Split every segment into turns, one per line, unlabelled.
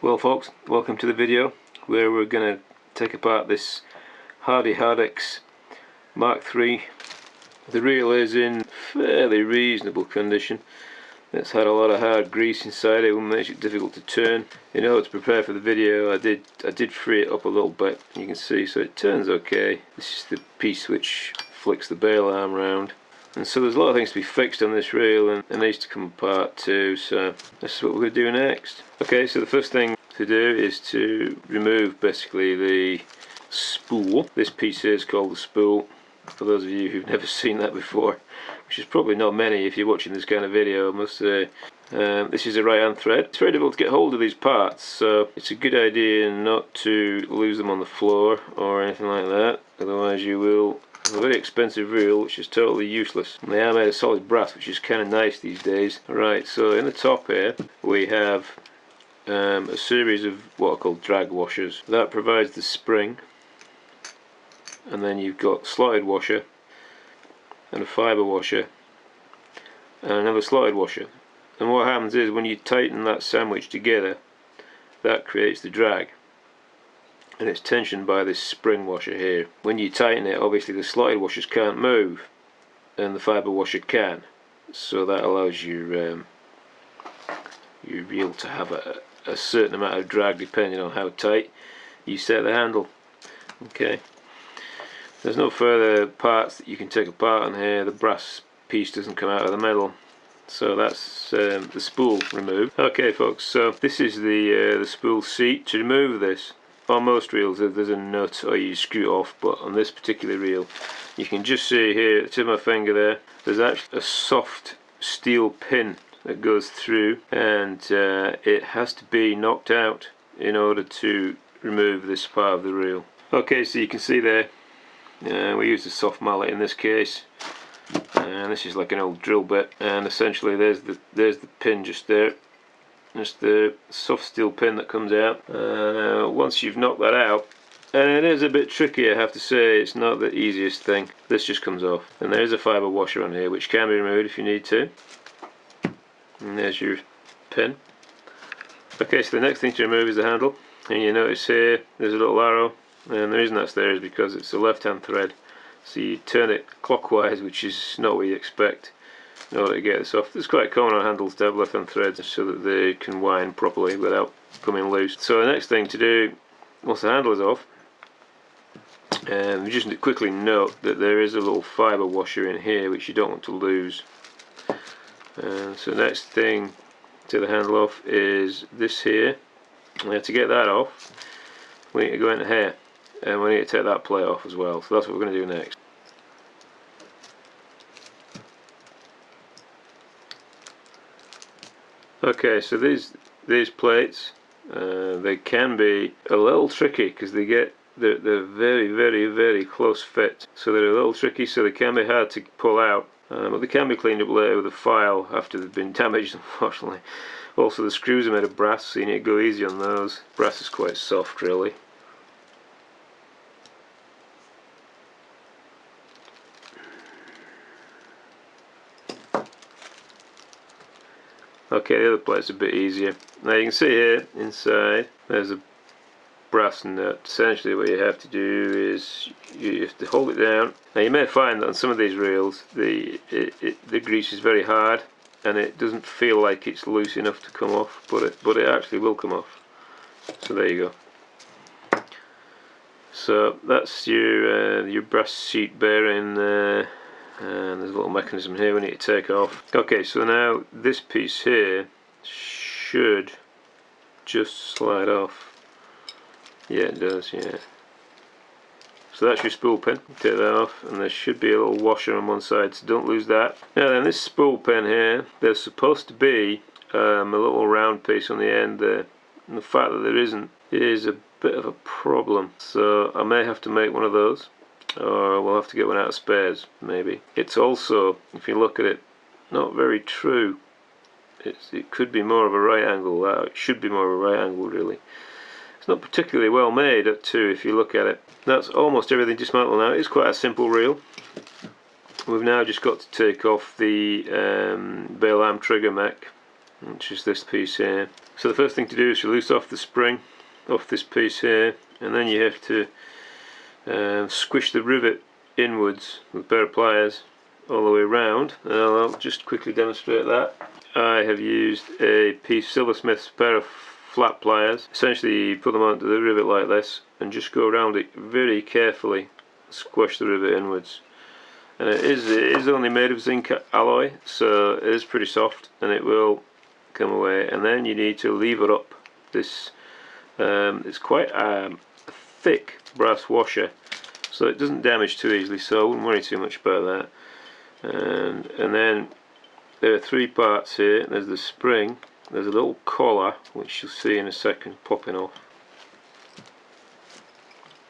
Well folks, welcome to the video where we're going to take apart this Hardex Mark III. The reel is in fairly reasonable condition. It's had a lot of hard grease inside it, which makes it difficult to turn. In order to prepare for the video I did free it up a little bit, you can see, so it turns okay. This is the piece which flicks the bail arm round. And so there's a lot of things to be fixed on this reel, and it needs to come apart too, so this is what we're going to do next. Okay, so the first thing to do is to remove basically the spool. This piece here is called the spool, for those of you who've never seen that before, which is probably not many if you're watching this kind of video, I must say. This is a right hand thread. It's very difficult to get hold of these parts, so it's a good idea not to lose them on the floor or anything like that, otherwise you will have a very expensive reel which is totally useless. And they are made of solid brass, which is kind of nice these days. Right, so in the top here we have a series of what are called drag washers. That provides the spring, and then you've got slotted washer and a fibre washer and another slotted washer. And what happens is when you tighten that sandwich together, that creates the drag, and it's tensioned by this spring washer here. When you tighten it, obviously the slotted washers can't move and the fibre washer can, so that allows your reel to have a certain amount of drag depending on how tight you set the handle. Okay, there's no further parts that you can take apart on here. The brass piece doesn't come out of the metal, so that's the spool removed. Okay folks, so this is the spool seat. To remove this, on most reels there's a nut or you screw it off, but on this particular reel you can just see here at the tip of my finger there's actually a soft steel pin that goes through, and it has to be knocked out in order to remove this part of the reel. Okay, so you can see there we use a soft mallet in this case, and this is like an old drill bit, and essentially there's the pin just there, just the soft steel pin that comes out. Once you've knocked that out, and it is a bit tricky, I have to say, it's not the easiest thing, this just comes off. And there is a fibre washer on here which can be removed if you need to. And there's your pin. Okay, so the next thing to remove is the handle, and you notice here there's a little arrow, and the reason that's there is because it's a left hand thread, so you turn it clockwise, which is not what you expect, in order to get this off. It's quite common on handles to have left hand threads so that they can wind properly without coming loose. So the next thing to do once the handle is off, we just quickly note that there is a little fibre washer in here which you don't want to lose. So next thing to the handle off is this here. To get that off, we need to go into here, and we need to take that plate off as well. So that's what we're going to do next. Okay, so these plates, they can be a little tricky because they're very close fit. So they're a little tricky, so they can be hard to pull out. But they can be cleaned up later with a file after they've been damaged, unfortunately. Also the screws are made of brass, so you need to go easy on those. Brass is quite soft really. Okay, the other plate's a bit easier. Now you can see here inside there's a brass nut. Essentially what you have to do is you have to hold it down. Now you may find that on some of these reels the grease is very hard and it doesn't feel like it's loose enough to come off, but it actually will come off. So there you go. So that's your brass seat bearing there, and there's a little mechanism here we need to take off. Okay, so now this piece here should just slide off. Yeah, it does, yeah. So that's your spool pin. Take that off, and there should be a little washer on one side, so don't lose that. Now then, this spool pin here, there's supposed to be a little round piece on the end there, and the fact that there isn't is a bit of a problem. So I may have to make one of those, or we'll have to get one out of spares, maybe. It's also, if you look at it, not very true. It could be more of a right angle. It should be more of a right angle, really. It's not particularly well made at 2 if you look at it. That's almost everything dismantled now. It's quite a simple reel. We've now just got to take off the bail arm trigger mech, which is this piece here. So the first thing to do is to loose off the spring off this piece here, and then you have to squish the rivet inwards with a pair of pliers all the way around, and I'll just quickly demonstrate that. I have used a piece silversmith's pair of flat pliers. Essentially you put them onto the rivet like this and just go around it very carefully, squash the rivet inwards. And it is only made of zinc alloy, so it is pretty soft and it will come away. And then you need to lever up this, it's quite a thick brass washer, so it doesn't damage too easily, so I wouldn't worry too much about that. And then there are three parts here. There's the spring, there's a little collar which you'll see in a second popping off.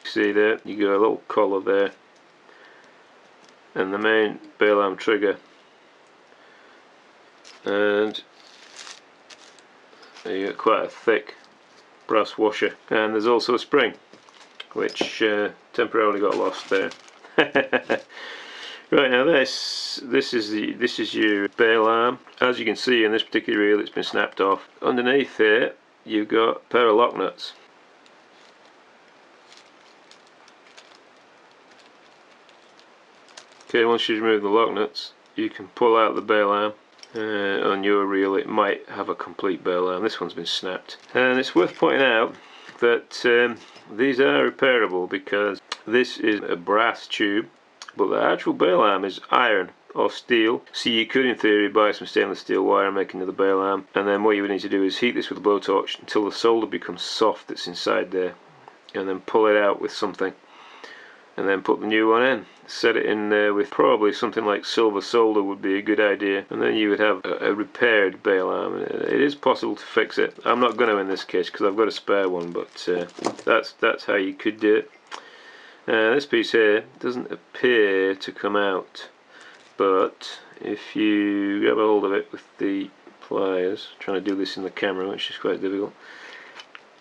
See there, you got a little collar there, and the main bail arm trigger, and you got quite a thick brass washer, and there's also a spring which temporarily got lost there. Right, now this is your bail arm. As you can see in this particular reel, it's been snapped off. Underneath here you've got a pair of lock nuts. Okay, once you remove the lock nuts, you can pull out the bail arm. On your reel it might have a complete bail arm. This one's been snapped. And it's worth pointing out that these are repairable, because this is a brass tube, but the actual bail arm is iron or steel. So you could in theory buy some stainless steel wire and make another bail arm, and then what you would need to do is heat this with a blowtorch until the solder becomes soft that's inside there, and then pull it out with something, and then put the new one in. Set it in there with probably something like silver solder would be a good idea, and then you would have a repaired bail arm. It is possible to fix it. I'm not going to in this case because I've got a spare one, but that's how you could do it. This piece here doesn't appear to come out, but if you grab a hold of it with the pliers, trying to do this in the camera, which is quite difficult,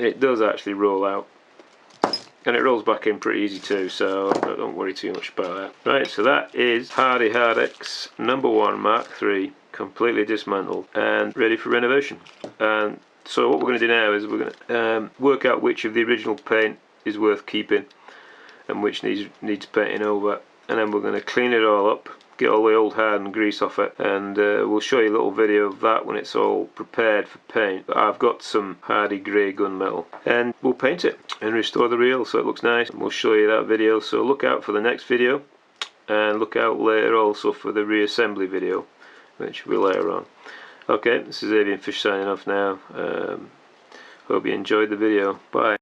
it does actually roll out. And it rolls back in pretty easy too, so don't worry too much about that. Right, so that is Hardex No1 Mark III, completely dismantled and ready for renovation. And so what we're going to do now is we're going to work out which of the original paint is worth keeping and which needs painting over, and then we're going to clean it all up, get all the old hardened grease off it, and we'll show you a little video of that when it's all prepared for paint. But I've got some hardy grey gunmetal, and we'll paint it and restore the reel so it looks nice, and we'll show you that video. So look out for the next video, and look out later also for the reassembly video, which will be later on. Okay, this is Avian Fish signing off now. Hope you enjoyed the video. Bye.